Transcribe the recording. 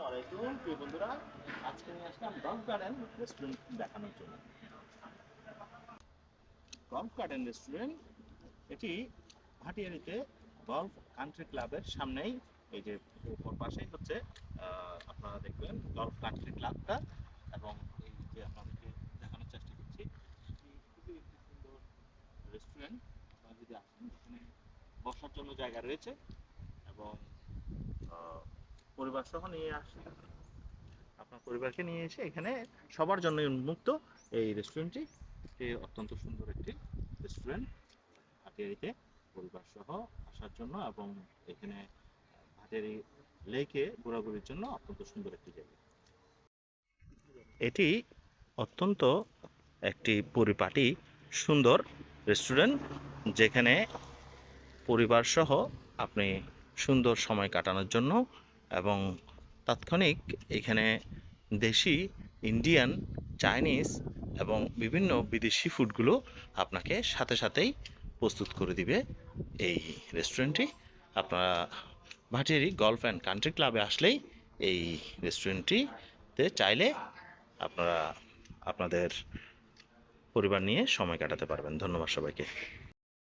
আলাইকুম প্রিয় বন্ধুরা, আজকে নিয়ে আসলাম গল্ফ গার্ডেন রেস্টুরেন্ট দেখানোর জন্য। গল্ফ গার্ডেন রেস্টুরেন্ট এটি ভাটিয়ারিতে গল্ফ কান্ট্রি ক্লাবের সামনেই, এই যে উপর পাশেই হচ্ছে আপনারা দেখবেন গল্ফ কান্ট্রি ক্লাবটা। এবং এই যে আপনাদেরকে দেখানোর চেষ্টা করছি, এটি খুবই একটি সুন্দর রেস্টুরেন্ট। আপনারা যদি আসেন, এখানে বসার জন্য জায়গা রয়েছে এবং পরিবার সহ নিয়ে আসেন, আপনার পরিবারকে নিয়ে এসে এখানে সবার জন্য উন্মুক্ত এই রেস্টুরেন্টটি। অত্যন্ত সুন্দর একটি রেস্টুরেন্ট, ভাটিয়ারিতে পরিবার সহ আসার জন্য এবং এখানে ভাটিয়ারি লেকে ঘোরাঘুরির জন্য অত্যন্ত সুন্দর একটি জায়গা। এটি অত্যন্ত একটি পরিপাটি সুন্দর রেস্টুরেন্ট, যেখানে পরিবার সহ আপনি সুন্দর সময় কাটানোর জন্য এবং তাৎক্ষণিক এখানে দেশি, ইন্ডিয়ান, চাইনিজ এবং বিভিন্ন বিদেশি ফুডগুলো আপনাকে সাথে সাথেই প্রস্তুত করে দিবে এই রেস্টুরেন্টটি। আপনারা ভাটিয়ারি গল্ফ অ্যান্ড কান্ট্রি ক্লাবে আসলেই এই রেস্টুরেন্টটিতে চাইলে আপনারা আপনাদের পরিবার নিয়ে সময় কাটাতে পারবেন। ধন্যবাদ সবাইকে।